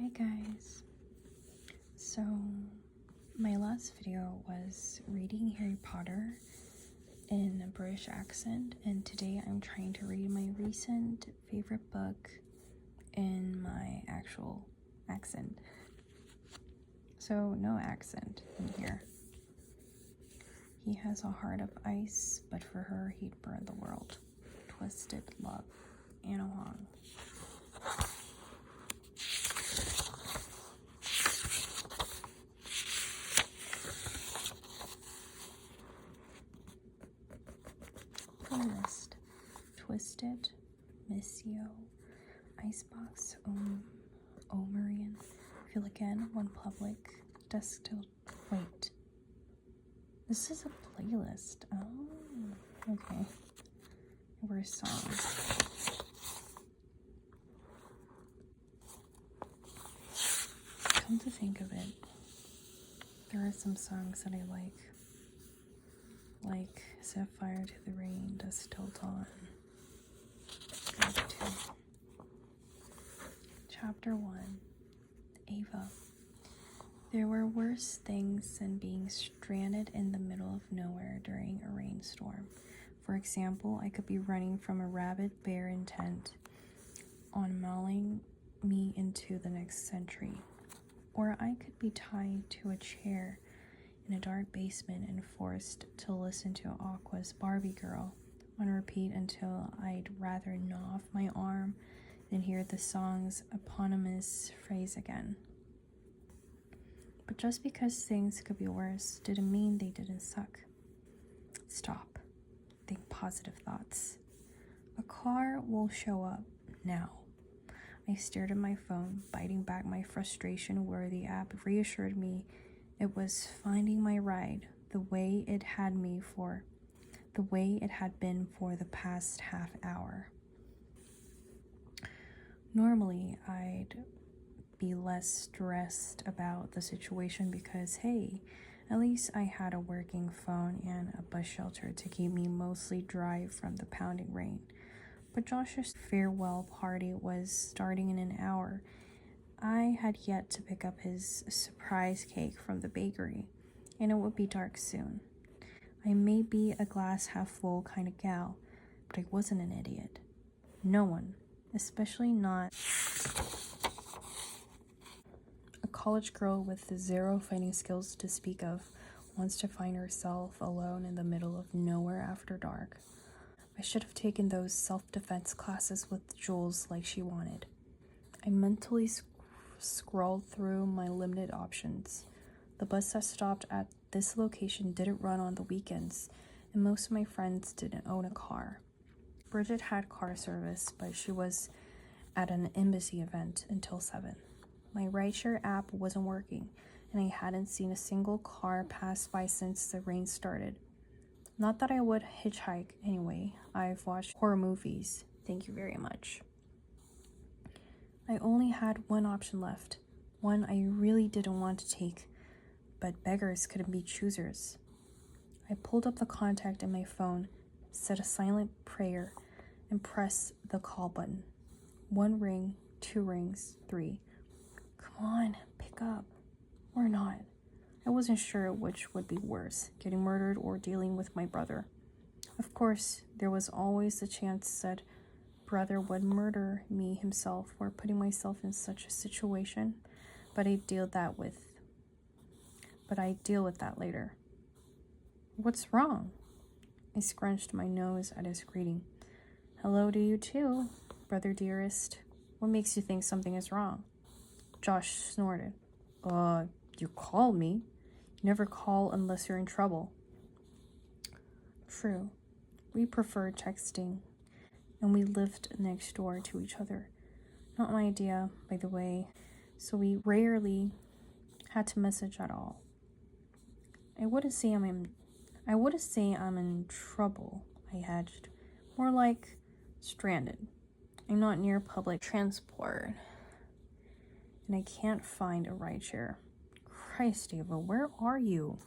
Hi guys. So my last video was reading Harry Potter in a British accent, and today I'm trying to read my recent favorite book in my actual accent. So no accent in here. He has a heart of ice, but for her he'd burn the world. Twisted Love, Anna Huang. Playlist: Twisted, Missio, Icebox, Omarian, Feel Again, One Public, Dusk Till. Wait. This is a playlist. Oh, okay. Where's songs? Come to think of it, there are some songs that I like Set Fire to the Rain, Dusk Till Dawn. Chapter 1. Ava. There were worse things than being stranded in the middle of nowhere during a rainstorm. For example, I could be running from a rabid bear intent on mauling me into the next century. Or I could be tied to a chair in a dark basement and forced to listen to Aqua's Barbie Girl on repeat until I'd rather gnaw off my arm than hear the song's eponymous phrase again. But just because things could be worse didn't mean they didn't suck. Stop. Think positive thoughts. A car will show up now. I stared at my phone, biting back my frustration where the app reassured me it was finding my ride the way it had been for the past half hour. Normally, I'd be less stressed about the situation because, hey, at least I had a working phone and a bus shelter to keep me mostly dry from the pounding rain. But Josh's farewell party was starting in an hour. I had yet to pick up his surprise cake from the bakery, and it would be dark soon. I may be a glass half full kind of gal, but I wasn't an idiot. No one, especially not a college girl with zero fighting skills to speak of, wants to find herself alone in the middle of nowhere after dark. I should have taken those self-defense classes with Jules like she wanted. I mentally scrolled through my limited options. The bus that stopped at this location didn't run on the weekends, and most of my friends didn't own a car. Bridget had car service, but she was at an embassy event until 7. My rideshare app wasn't working, and I hadn't seen a single car pass by since the rain started. Not that I would hitchhike anyway. I've watched horror movies. Thank you very much. I only had one option left, one I really didn't want to take, but beggars couldn't be choosers. I pulled up the contact in my phone, said a silent prayer, and pressed the call button. 1 ring, 2 rings, 3. Come on, pick up. Or not. I wasn't sure which would be worse, getting murdered or dealing with my brother. Of course, there was always the chance that brother would murder me himself or putting myself in such a situation, but I'd deal with that later. What's wrong? I scrunched my nose at his greeting. Hello to you too, brother dearest. What makes you think something is wrong? Josh snorted. You called me. You never call unless you're in trouble. True. We prefer texting, and we lived next door to each other. Not my idea, by the way, so we rarely had to message at all. I wouldn't say I'm in trouble, I hedged. More like stranded. I'm not near public transport, and I can't find a rideshare. Christ, Ava, where are you?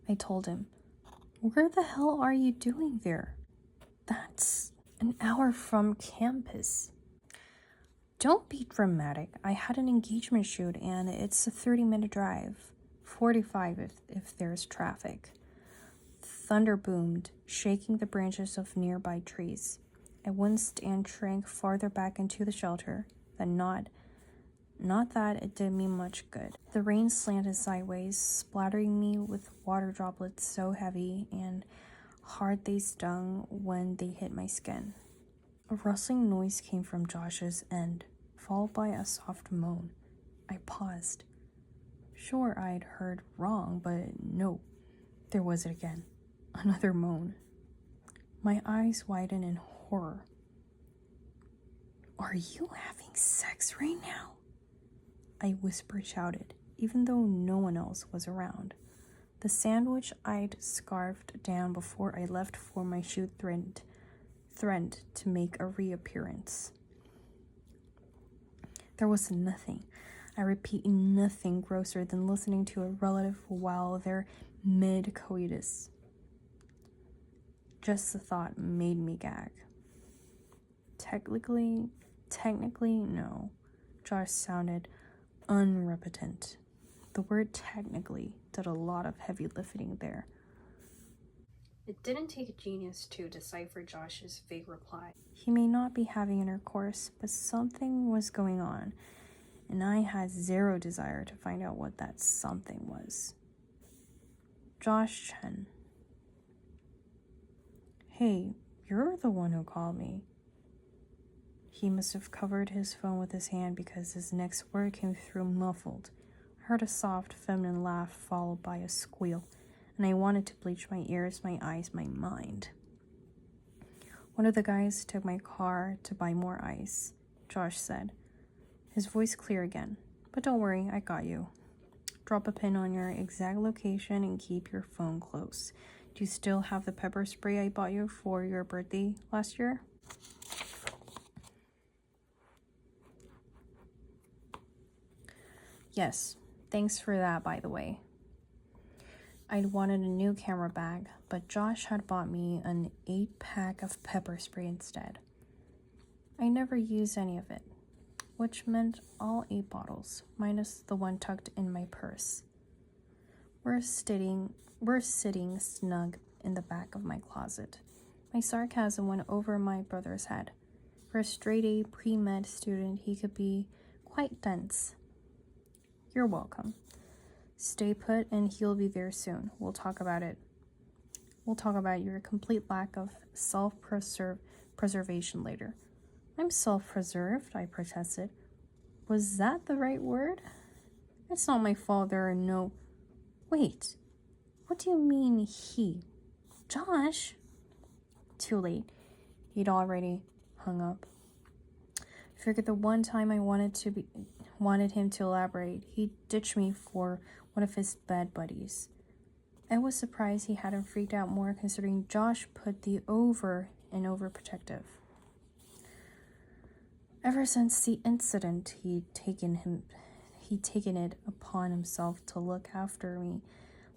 I told him. Where the hell are you doing there? That's an hour from campus. Don't be dramatic. I had an engagement shoot and it's a 30-minute drive. 45 if there's traffic. Thunder boomed, shaking the branches of nearby trees. I winced and shrank farther back into the shelter. Not that it did me much good. The rain slanted sideways, splattering me with water droplets so heavy and hard they stung when they hit my skin. A rustling noise came from Josh's end, followed by a soft moan. I paused. Sure, I'd heard wrong, but no, there was it again. Another moan. My eyes widened in horror. Are you having sex right now? I whispered, shouted, even though no one else was around. The sandwich I'd scarfed down before I left for my shoot threatened to make a reappearance. There was nothing, I repeat, nothing grosser than listening to a relative while they're mid-coitus. Just the thought made me gag. Technically, no. Josh sounded unrepentant. The word technically did a lot of heavy lifting there. It didn't take a genius to decipher Josh's vague reply. He may not be having intercourse, but something was going on, and I had zero desire to find out what that something was. Josh Chen. Hey, you're the one who called me. He must have covered his phone with his hand because his next word came through muffled. I heard a soft, feminine laugh followed by a squeal, and I wanted to bleach my ears, my eyes, my mind. One of the guys took my car to buy more ice, Josh said, his voice clear again. But don't worry, I got you. Drop a pin on your exact location and keep your phone close. Do you still have the pepper spray I bought you for your birthday last year? Yes, thanks for that, by the way. I'd wanted a new camera bag, but Josh had bought me an 8-pack of pepper spray instead. I never used any of it, which meant all 8 bottles, minus the one tucked in my purse. We're sitting snug in the back of my closet. My sarcasm went over my brother's head. For a straight-A pre-med student, he could be quite dense. You're welcome. Stay put and he'll be there soon. We'll talk about it. We'll talk about your complete lack of self-preservation later. I'm self-preserved, I protested. Was that the right word? It's not my fault there are no... Wait, what do you mean he? Josh? Too late. He'd already hung up. Figured the one time I wanted him to elaborate, he ditched me for one of his bed buddies. I was surprised he hadn't freaked out more considering Josh put the over in overprotective. Ever since the incident, he'd taken it upon himself to look after me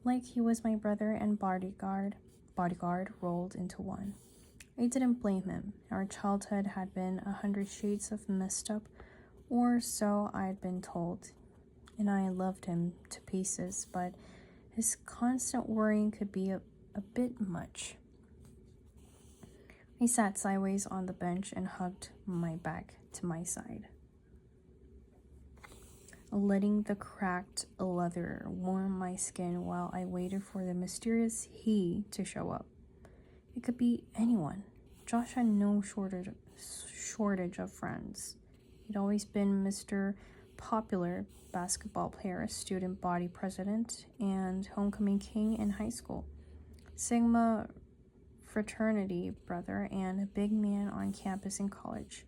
like he was my brother and bodyguard rolled into one. I didn't blame him. Our childhood had been 100 shades of messed up, or so I'd been told, and I loved him to pieces, but his constant worrying could be a bit much. I sat sideways on the bench and hugged my back to my side, letting the cracked leather warm my skin while I waited for the mysterious he to show up. It could be anyone. Josh had no shortage of friends. He'd always been Mr. Popular basketball player, student body president, and homecoming king in high school. Sigma fraternity brother and a big man on campus in college.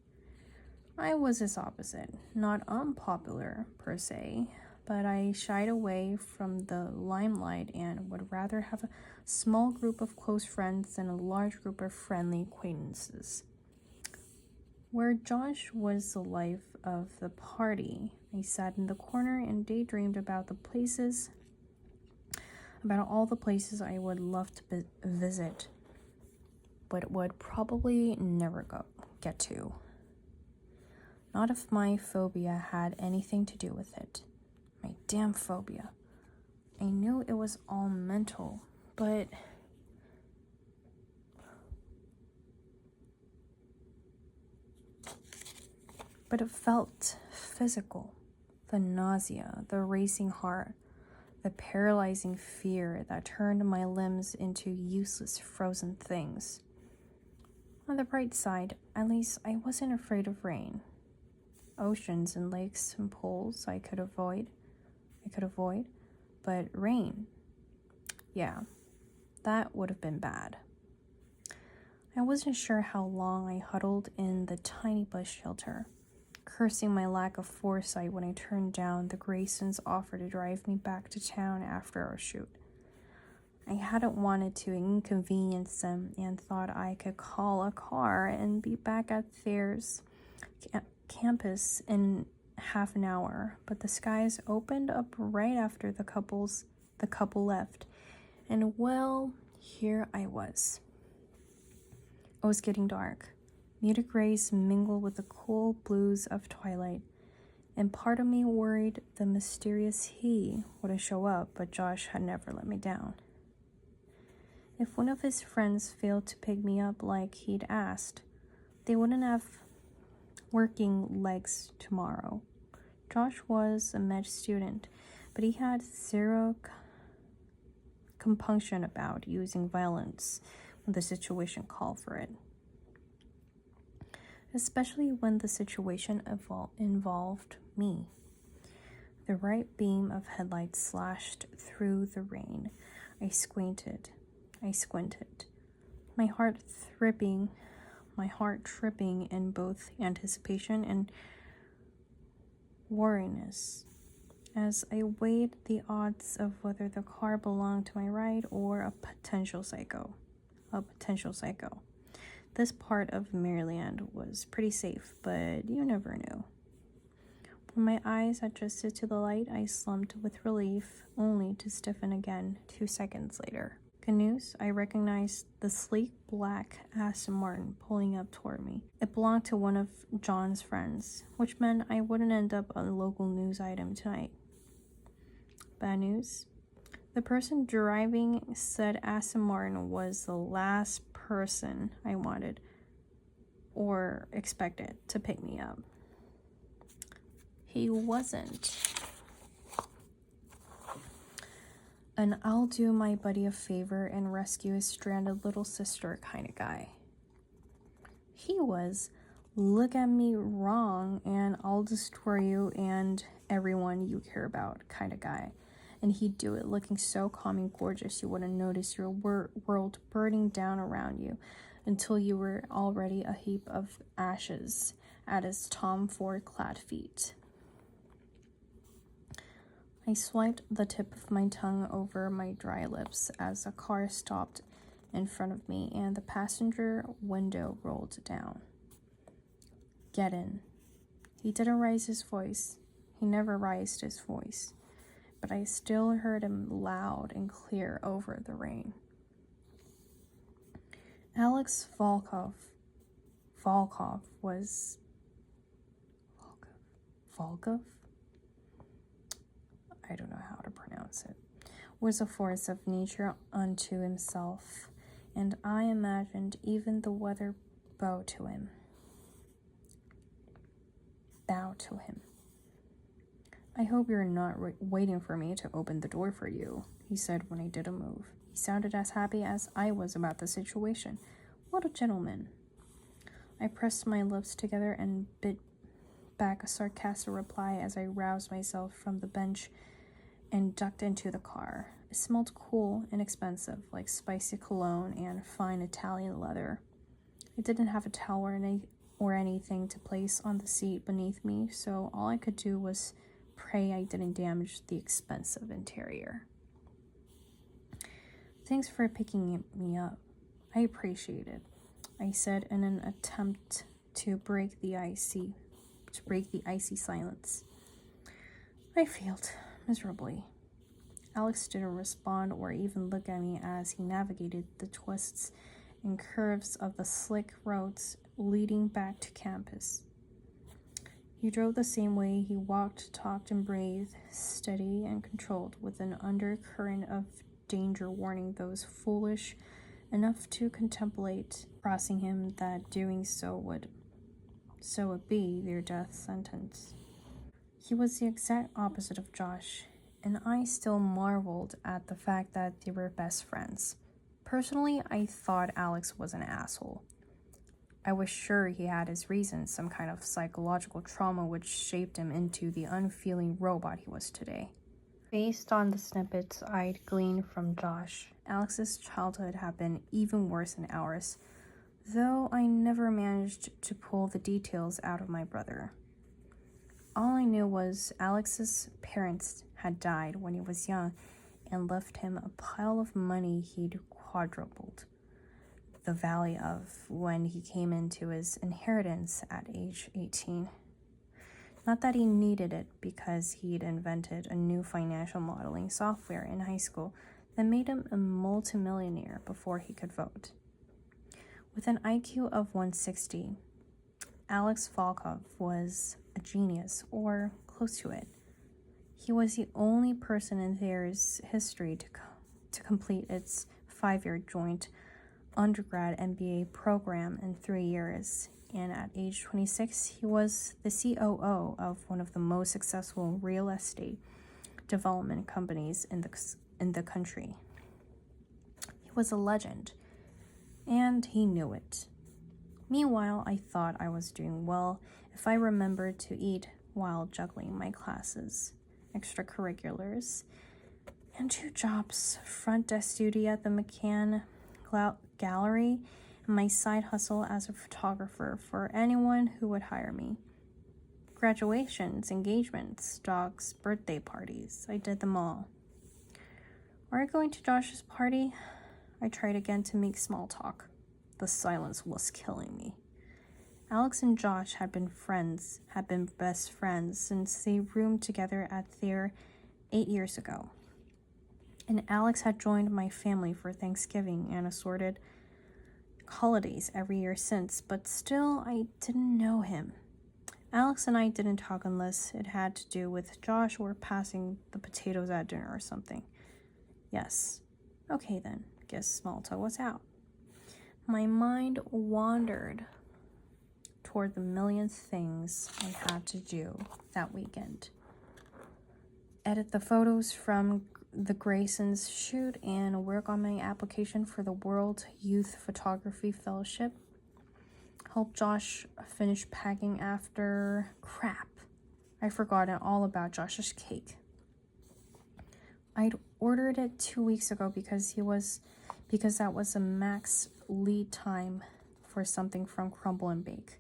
I was his opposite, not unpopular per se, but I shied away from the limelight and would rather have a small group of close friends than a large group of friendly acquaintances. Where Josh was the life of the party, I sat in the corner and daydreamed about all the places I would love to visit, but would probably never get to. Not if my phobia had anything to do with it. My damn phobia. I knew it was all mental, but it felt physical. The nausea, the racing heart, the paralyzing fear that turned my limbs into useless frozen things. On the bright side, at least I wasn't afraid of rain. Oceans and lakes and pools I could avoid, but rain, yeah, that would have been bad. I wasn't sure how long I huddled in the tiny bus shelter, cursing my lack of foresight when I turned down the Graysons' offer to drive me back to town after our shoot. I hadn't wanted to inconvenience them and thought I could call a car and be back at Thayer's campus in half an hour, but the skies opened up right after the couple left, and well, here I was. It was getting dark. Muted grays mingled with the cool blues of twilight, and part of me worried the mysterious he wouldn't show up, but Josh had never let me down. If one of his friends failed to pick me up like he'd asked, they wouldn't have working legs tomorrow. Josh was a med student, but he had zero compunction about using violence when the situation called for it. Especially when the situation involved me. The right beam of headlights slashed through the rain. I squinted. My heart tripping in both anticipation and wariness as I weighed the odds of whether the car belonged to my ride or a potential psycho. This part of Maryland was pretty safe, but you never knew. When my eyes adjusted to the light, I slumped with relief, only to stiffen again 2 seconds later. Good news, I recognized the sleek black Aston Martin pulling up toward me. It belonged to one of John's friends, which meant I wouldn't end up on a local news item tonight. Bad news? The person driving said Aston Martin was the last person I wanted or expected to pick me up. He wasn't. An I'll do my buddy a favor and rescue his stranded little sister kind of guy. He was, look at me wrong and I'll destroy you and everyone you care about kind of guy. And he'd do it looking so calm and gorgeous you wouldn't notice your world burning down around you until you were already a heap of ashes at his Tom Ford-clad feet. I swiped the tip of my tongue over my dry lips as a car stopped in front of me and the passenger window rolled down. Get in. He didn't raise his voice. He never raised his voice. But I still heard him loud and clear over the rain. Alex Volkov was... Volkov? I don't know how to pronounce it, was a force of nature unto himself, and I imagined even the weather bow to him. I hope you're not waiting for me to open the door for you, he said when I didn't move. He sounded as happy as I was about the situation. What a gentleman. I pressed my lips together and bit back a sarcastic reply as I roused myself from the bench and ducked into the car. It smelled cool and expensive, like spicy cologne and fine Italian leather. I didn't have a towel or anything to place on the seat beneath me, so all I could do was pray I didn't damage the expensive interior. Thanks for picking me up. I appreciate it, I said in an attempt to break the icy silence. I failed miserably. Alex didn't respond or even look at me as he navigated the twists and curves of the slick roads leading back to campus. He drove the same way he walked, talked, and breathed, steady and controlled, with an undercurrent of danger warning those foolish enough to contemplate crossing him that doing so would be their death sentence. He was the exact opposite of Josh, and I still marveled at the fact that they were best friends. Personally, I thought Alex was an asshole. I was sure he had his reasons, some kind of psychological trauma which shaped him into the unfeeling robot he was today. Based on the snippets I'd gleaned from Josh, Alex's childhood had been even worse than ours, though I never managed to pull the details out of my brother. All I knew was Alex's parents had died when he was young and left him a pile of money he'd quadrupled the value of when he came into his inheritance at age 18. Not that he needed it, because he'd invented a new financial modeling software in high school that made him a multimillionaire before he could vote. With an IQ of 160, Alex Volkov was a genius, or close to it. He was the only person in Thayer's history to complete its 5-year joint undergrad MBA program in 3 years, and at age 26, he was the COO of one of the most successful real estate development companies in the country. He was a legend, and he knew it. Meanwhile, I thought I was doing well if I remembered to eat while juggling my classes, extracurriculars, and 2 jobs, front desk duty at the McCann Gallery, and my side hustle as a photographer for anyone who would hire me. Graduations, engagements, dogs, birthday parties, I did them all. Are you going to Josh's party? I tried again to make small talk. The silence was killing me. Alex and Josh had been best friends since they roomed together at Thayer 8 years ago. And Alex had joined my family for Thanksgiving and assorted holidays every year since, but still I didn't know him. Alex and I didn't talk unless it had to do with Josh or passing the potatoes at dinner or something. Yes. Okay then, guess small talk was out. My mind wandered toward the million things I had to do that weekend. Edit the photos from the Grayson's shoot and work on my application for the World Youth Photography Fellowship. Help Josh finish packing after crap. I'd forgotten all about Josh's cake. I'd ordered it 2 weeks ago because that was a max lead time for something from Crumble and Bake.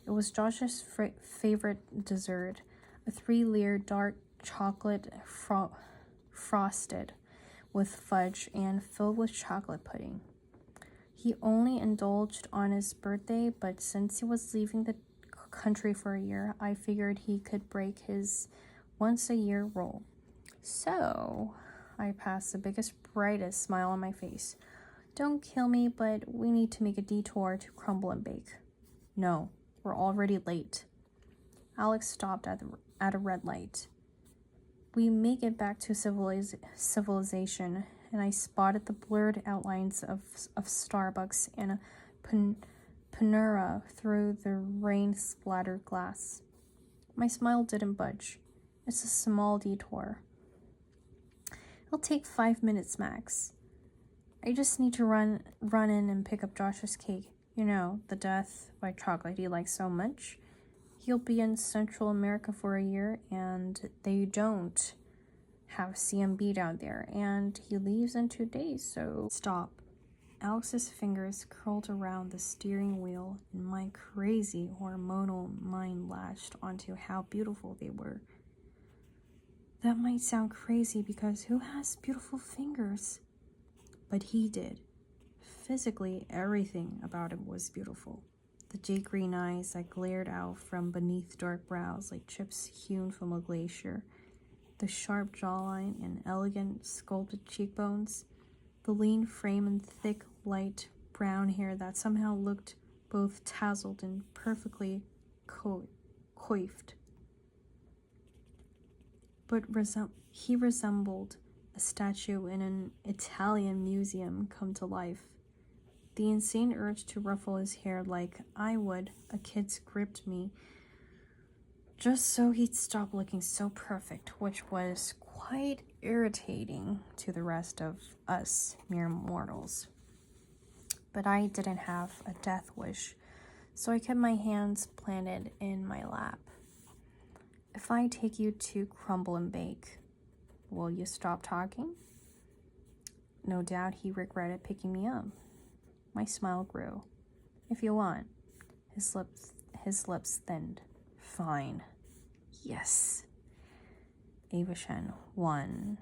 It was Josh's favorite dessert, a 3-layer dark chocolate frosted with fudge and filled with chocolate pudding. He only indulged on his birthday, but since he was leaving the country for a year, I figured he could break his once-a-year rule. So I passed the biggest, brightest smile on my face. Don't kill me, but we need to make a detour to Crumble and Bake. No, we're already late. Alex stopped at a red light. We make it back to civilization, and I spotted the blurred outlines of Starbucks and a Panera through the rain-splattered glass. My smile didn't budge. It's a small detour. It'll take 5 minutes max. I just need to run in and pick up Josh's cake. You know, the Death by Chocolate he likes so much. He'll be in Central America for a year, and they don't have CMB down there, and he leaves in 2 days, so... Stop. Alex's fingers curled around the steering wheel, and my crazy hormonal mind latched onto how beautiful they were. That might sound crazy because who has beautiful fingers? But he did. Physically, everything about him was beautiful. The jade green eyes that glared out from beneath dark brows like chips hewn from a glacier, the sharp jawline and elegant sculpted cheekbones, the lean frame and thick, light brown hair that somehow looked both tousled and perfectly coiffed. but he resembled a statue in an Italian museum come to life. The insane urge to ruffle his hair like I would a kid's gripped me, just so he'd stop looking so perfect, which was quite irritating to the rest of us mere mortals. But I didn't have a death wish, so I kept my hands planted in my lap. If I take you to Crumble and Bake, will you stop talking? No doubt he regretted picking me up. My smile grew. If you want. His lips thinned. Fine. Yes. Ava Shen, 1-0.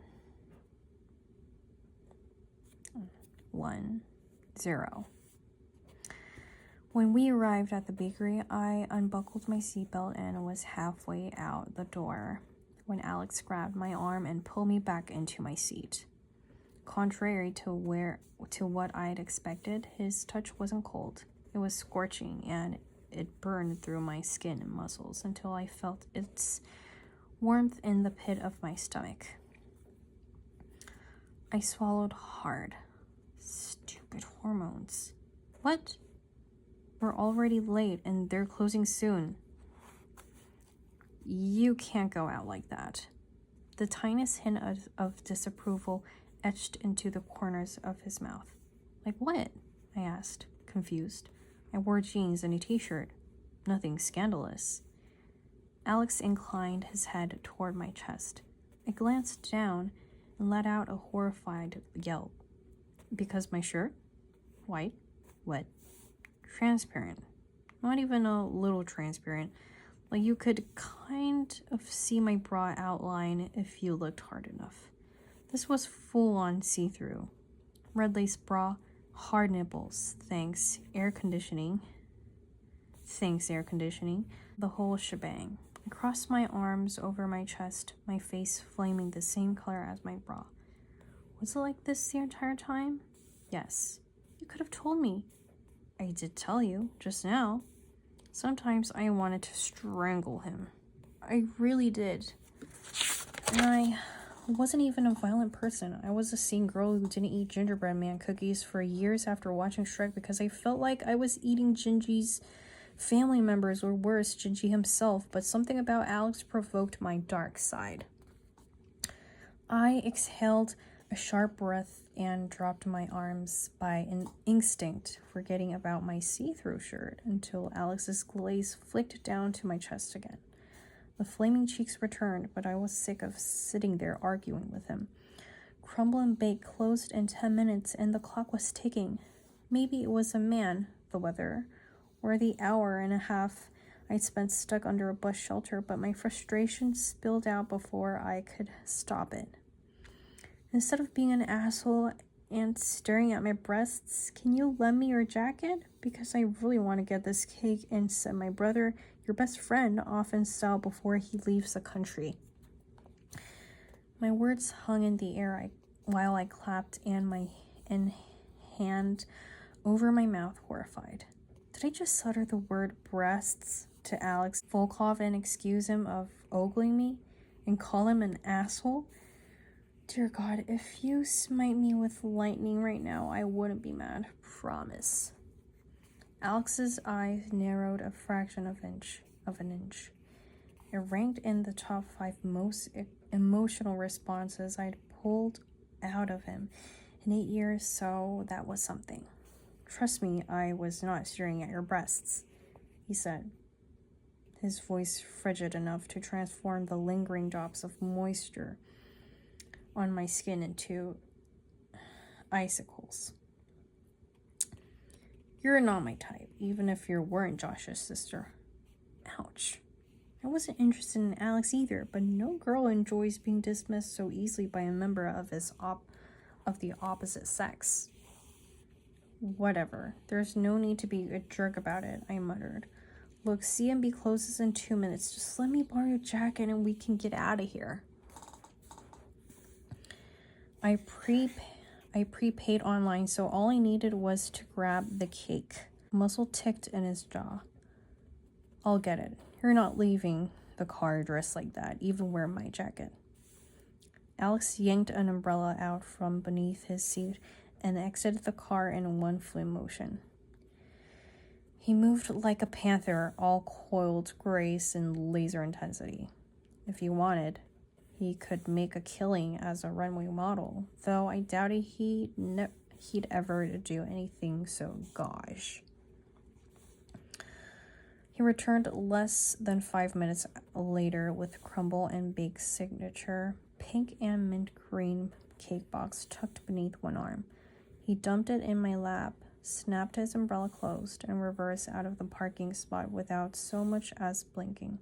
When we arrived at the bakery, I unbuckled my seatbelt and was halfway out the door when Alex grabbed my arm and pulled me back into my seat. Contrary to what I'd expected, his touch wasn't cold. It was scorching, and it burned through my skin and muscles until I felt its warmth in the pit of my stomach. I swallowed hard. Stupid hormones. What? We're already late, and they're closing soon. You can't go out like that. The tiniest hint of disapproval etched into the corners of his mouth. Like what? I asked, confused. I wore jeans and a t-shirt. Nothing scandalous. Alex inclined his head toward my chest. I glanced down and let out a horrified yelp. Because my shirt? White, wet, transparent. Not even a little transparent. Like you could kind of see my bra outline if you looked hard enough. This was full-on see-through. Red lace bra, hard nipples, thanks air conditioning, the whole shebang. I crossed my arms over my chest, my face flaming the same color as my bra. Was it like this the entire time? Yes. You could have told me. I did tell you, just now. Sometimes I wanted to strangle him. I really did. And I wasn't even a violent person. I was a sane girl who didn't eat gingerbread man cookies for years after watching Shrek because I felt like I was eating Gingy's family members, or worse, Gingy himself, but something about Alex provoked my dark side. I exhaled a sharp breath and dropped my arms by an instinct, forgetting about my see-through shirt until Alex's glaze flicked down to my chest again. The flaming cheeks returned, but I was sick of sitting there arguing with him. Crumble and Bake closed in 10 minutes, and the clock was ticking. Maybe it was a man, the weather, or the hour and a half I'd spent stuck under a bus shelter, but my frustration spilled out before I could stop it. Instead of being an asshole and staring at my breasts, can you lend me your jacket? Because I really want to get this cake and send my brother, your best friend, off in style before he leaves the country. My words hung in the air while I clapped my hand over my mouth, horrified. Did I just utter the word breasts to Alex Volkov and excuse him of ogling me and call him an asshole? Dear God, if you smite me with lightning right now, I wouldn't be mad. Promise. Alex's eyes narrowed a fraction of an inch. It ranked in the top 5 most emotional responses I'd pulled out of him in 8 years, so that was something. Trust me, I was not staring at your breasts, he said, his voice frigid enough to transform the lingering drops of moisture on my skin into icicles. You're not my type, even if you weren't Josh's sister. Ouch. I wasn't interested in Alex either, but no girl enjoys being dismissed so easily by a member of the opposite sex. Whatever. There's no need to be a jerk about it, I muttered. Look, CMB closes in 2 minutes. Just let me borrow your jacket and we can get out of here. I prepaid online, so all I needed was to grab the cake. Muscle ticked in his jaw. I'll get it. You're not leaving the car dressed like that, even wearing my jacket. Alex yanked an umbrella out from beneath his seat and exited the car in one fluid motion. He moved like a panther, all coiled grace and laser intensity. If he wanted, he could make a killing as a runway model, though I doubted he'd ever do anything so gauche. He returned less than 5 minutes later with crumble and bake signature, pink and mint green cake box tucked beneath one arm. He dumped it in my lap, snapped his umbrella closed, and reversed out of the parking spot without so much as blinking.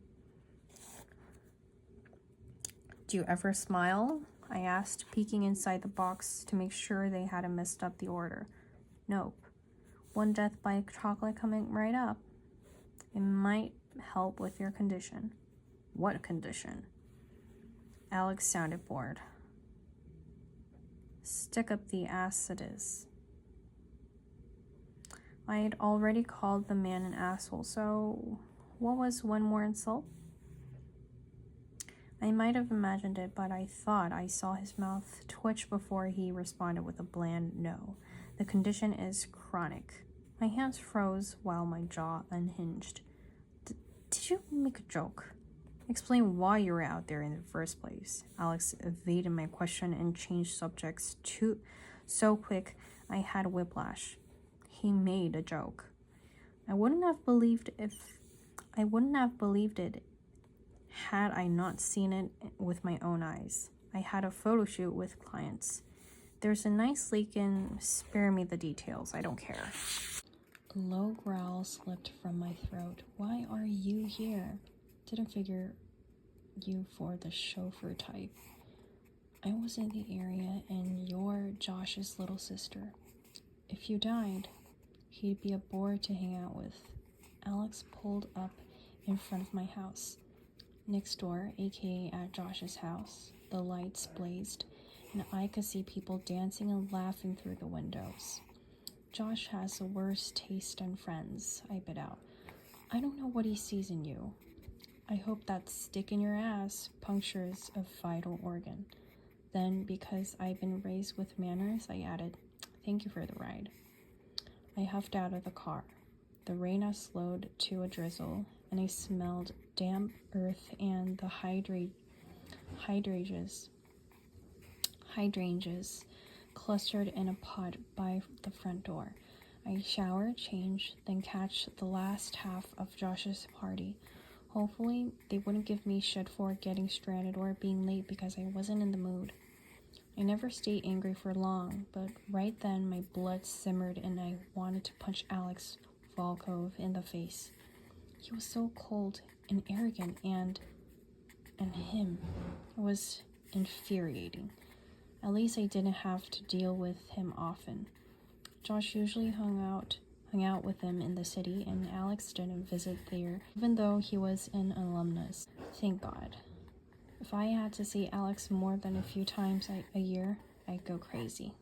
"Do you ever smile?" I asked, peeking inside the box to make sure they hadn't messed up the order. "Nope. One death by chocolate coming right up. It might help with your condition." "What condition?" Alex sounded bored. "Stick up the ass it is." I had already called the man an asshole, so what was one more insult? I might have imagined it, but I thought I saw his mouth twitch before he responded with a bland no. "The condition is chronic." My hands froze while my jaw unhinged. Did you make a joke? Explain why you were out there in the first place." Alex evaded my question and changed subjects so quick I had whiplash. He made a joke. I wouldn't have believed it had I not seen it with my own eyes. I had a photo shoot with clients. There's a nice leak and spare me the details. I don't care. A low growl slipped from my throat. "Why are you here? Didn't figure you for the chauffeur type. I was in the area and you're Josh's little sister. If you died, he'd be a bore to hang out with." Alex pulled up in front of my house. Next door, aka at Josh's house, the lights blazed, and I could see people dancing and laughing through the windows. "Josh has the worst taste in friends," I bit out. "I don't know what he sees in you. I hope that stick in your ass punctures a vital organ." Then, because I've been raised with manners, I added, "Thank you for the ride." I huffed out of the car. The rain had slowed to a drizzle, and I smelled damp earth and the hydrangeas clustered in a pot by the front door. I showered, changed, then catch the last half of Josh's party. Hopefully, they wouldn't give me shit for getting stranded or being late because I wasn't in the mood. I never stayed angry for long, but right then my blood simmered and I wanted to punch Alex Volkov in the face. He was so cold and arrogant, and him was infuriating. At least I didn't have to deal with him often. Josh usually hung out with him in the city, and Alex didn't visit there, even though he was an alumnus. Thank God. If I had to see Alex more than a few times a year, I'd go crazy.